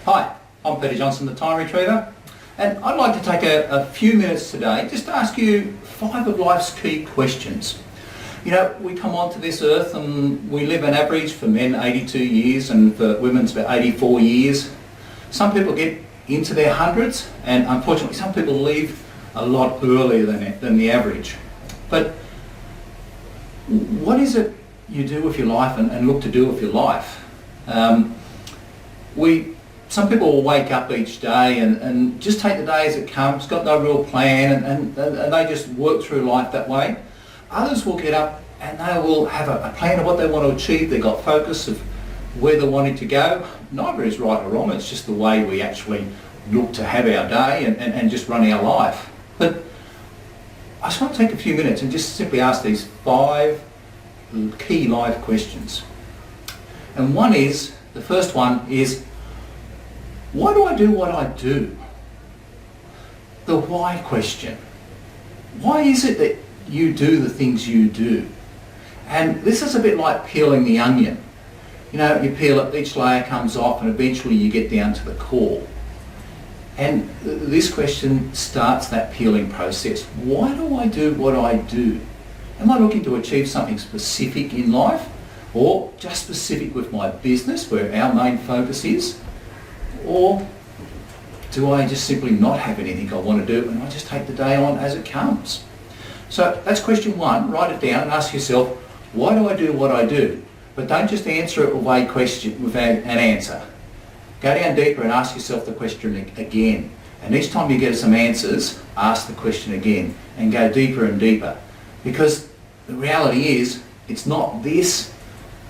Hi, I'm Peter Johnson, the Time Retriever, and I'd like to take a few minutes today just to ask you 5 of life's key questions. You know, we come onto this earth and we live an average for men 82 years and for women it's about 84 years. Some people get into their hundreds and unfortunately some people leave a lot earlier than the average. But what is it you do with your life and look to do with your life? Some people will wake up each day and just take the day as it comes, got no real plan, and they just work through life that way. Others will get up and they will have a plan of what they want to achieve. They've got focus of where they're wanting to go. Neither is right or wrong, it's just the way we actually look to have our day and just run our life. But I just want to take a few minutes and just simply ask these 5 key life questions. And the first one is, why do I do what I do? The why question. Why is it that you do the things you do? And this is a bit like peeling the onion. You know, you peel it, each layer comes off and eventually you get down to the core. And this question starts that peeling process. Why do I do what I do? Am I looking to achieve something specific in life, or just specific with my business where our main focus is? Or do I just simply not have anything I want to do and I just take the day on as it comes? So that's question 1. Write it down and ask yourself, why do I do what I do? But don't just answer it with an answer. Go down deeper and ask yourself the question again. And each time you get some answers, ask the question again and go deeper and deeper. Because the reality is, it's not this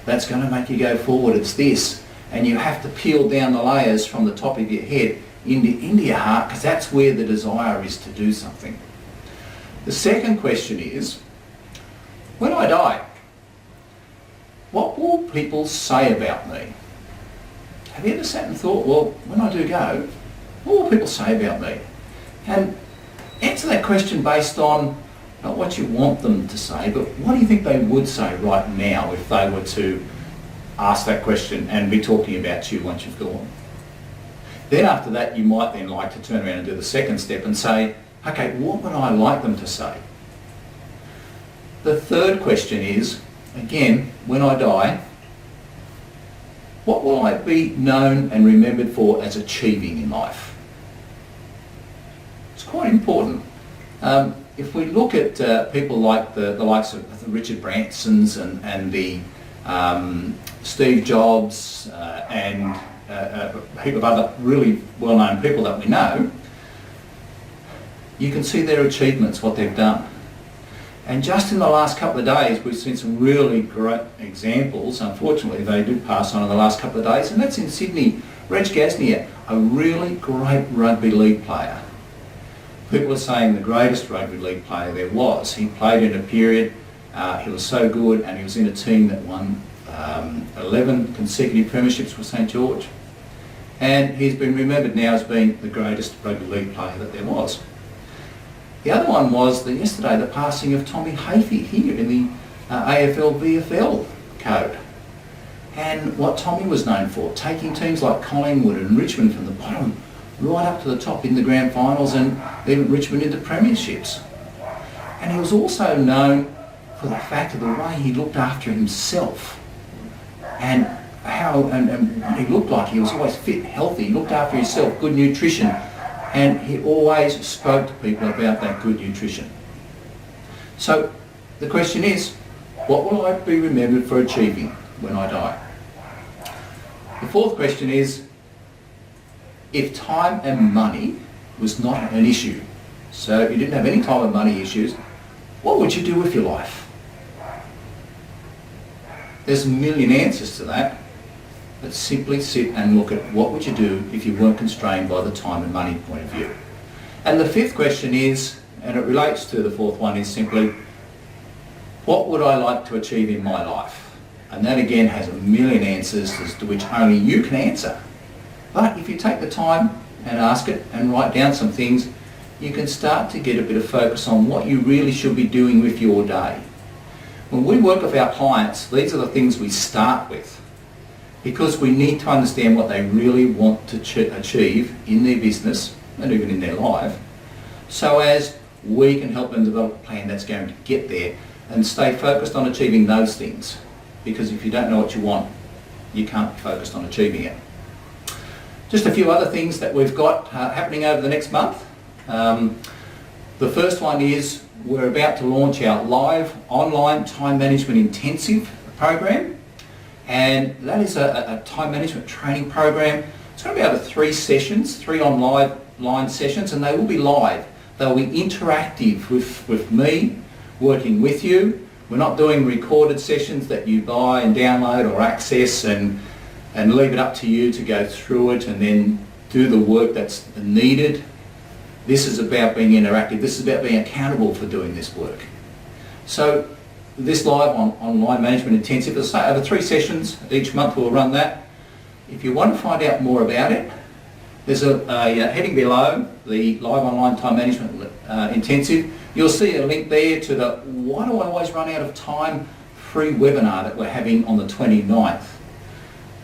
that's going to make you go forward, it's this. And you have to peel down the layers from the top of your head into your heart, because that's where the desire is to do something. The second question is, when I die, what will people say about me? Have you ever sat and thought, well, when I do go, what will people say about me? And answer that question based on not what you want them to say, but what do you think they would say right now if they were to ask that question and be talking about you once you've gone. Then after that you might then like to turn around and do the second step and say, okay, what would I like them to say? The third question is, again, when I die, what will I be known and remembered for as achieving in life? It's quite important. If we look at people like the likes of the Richard Bransons and the Steve Jobs and a heap of other really well-known people that we know, you can see their achievements, what they've done. And just in the last couple of days we've seen some really great examples. Unfortunately they did pass on in the last couple of days, and that's in Sydney. Reg Gasnier, a really great rugby league player. People are saying the greatest rugby league player there was. He played in a period, he was so good, and he was in a team that won 11 consecutive premierships with St George. And he's been remembered now as being the greatest rugby league player that there was. The other one was yesterday the passing of Tommy Hafey here in the AFL-VFL code. And what Tommy was known for, taking teams like Collingwood and Richmond from the bottom right up to the top in the grand finals and even Richmond into premierships. And he was also known for the fact of the way he looked after himself and how and he looked like he was always fit, healthy, he looked after himself, good nutrition, and he always spoke to people about that good nutrition. So the question is, what will I be remembered for achieving when I die? The fourth question is, if time and money was not an issue, so you didn't have any time and money issues, what would you do with your life? There's a million answers to that, but simply sit and look at what would you do if you weren't constrained by the time and money point of view. And the fifth question is, and it relates to the fourth one, is simply, what would I like to achieve in my life? And that again has a million answers as to which only you can answer. But if you take the time and ask it and write down some things, you can start to get a bit of focus on what you really should be doing with your day. When we work with our clients, these are the things we start with. because we need to understand what they really want to achieve in their business and even in their life, so as we can help them develop a plan that's going to get there and stay focused on achieving those things. Because if you don't know what you want, you can't be focused on achieving it. Just a few other things that we've got happening over the next month. The first one is we're about to launch our live online time management intensive program, and that is a time management training program. It's going to be over 3 sessions, 3 online sessions, and they will be live. They'll be interactive with me working with you. We're not doing recorded sessions that you buy and download or access and leave it up to you to go through it and then do the work that's needed. This is about being interactive. This is about being accountable for doing this work. So this live online management intensive, as I say, over 3 sessions each month we'll run that. If you want to find out more about it, there's a heading below the live online time management intensive. You'll see a link there to the Why Do I Always Run Out of Time free webinar that we're having on the 29th.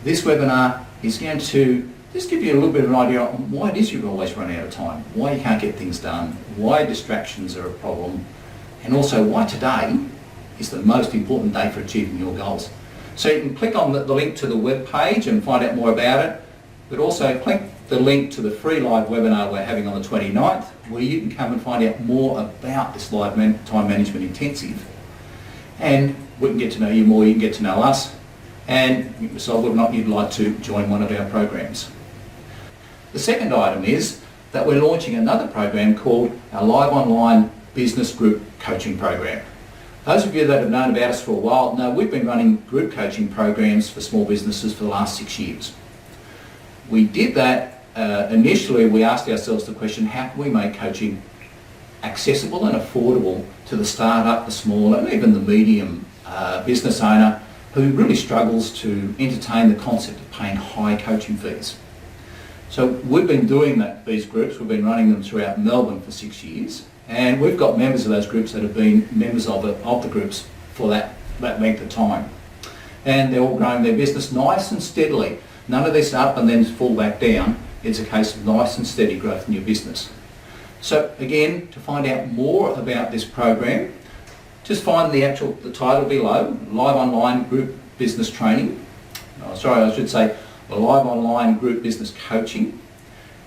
This webinar is going to just give you a little bit of an idea on why it is you always run out of time, why you can't get things done, why distractions are a problem, and also why today is the most important day for achieving your goals. So you can click on the link to the web page and find out more about it, but also click the link to the free live webinar we're having on the 29th, where you can come and find out more about this live time management intensive. And we can get to know you more, you can get to know us, and you can decide whether or not you'd like to join one of our programs. The second item is that we're launching another program called our Live Online Business Group Coaching Program. Those of you that have known about us for a while know we've been running group coaching programs for small businesses for the last 6 years. We did that, initially we asked ourselves the question, how can we make coaching accessible and affordable to the startup, the small and even the medium business owner who really struggles to entertain the concept of paying high coaching fees. So we've been doing these groups, we've been running them throughout Melbourne for 6 years, and we've got members of those groups that have been members of the groups for that length of time. And they're all growing their business nice and steadily. None of this up and then fall back down. It's a case of nice and steady growth in your business. So again, to find out more about this program, just find the title below, Live Online Group Business Training. Live Online Group Business Coaching.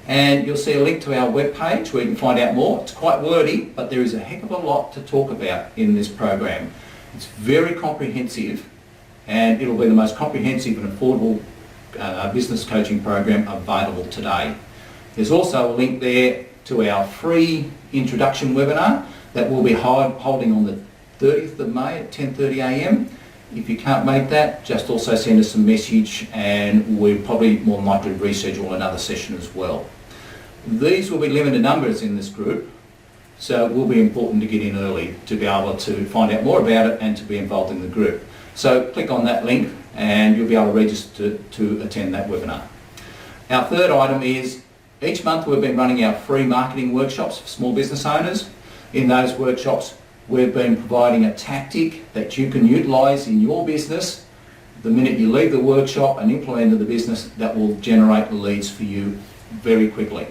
And you'll see a link to our webpage where you can find out more. It's quite wordy, but there is a heck of a lot to talk about in this program. It's very comprehensive, and it'll be the most comprehensive and affordable business coaching program available today. There's also a link there to our free introduction webinar that we'll be holding on the 30th of May at 10:30 a.m. If you can't make that, just also send us a message and we'll probably more than likely reschedule another session as well. These will be limited numbers in this group, so it will be important to get in early to be able to find out more about it and to be involved in the group. So click on that link and you'll be able to register to attend that webinar. Our third item is each month we've been running our free marketing workshops for small business owners. In those workshops we've been providing a tactic that you can utilise in your business the minute you leave the workshop and implement into the business that will generate leads for you very quickly.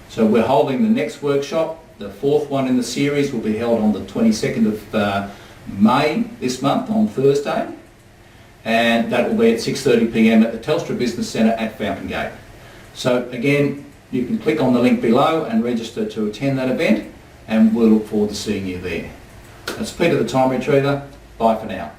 So we're holding the next workshop, the 4th one in the series, will be held on the 22nd of May this month on Thursday, and that will be at 6:30 p.m. at the Telstra Business Centre at Fountain Gate. So again, you can click on the link below and register to attend that event, and we'll look forward to seeing you there. That's Peter the Time Retriever. Bye for now.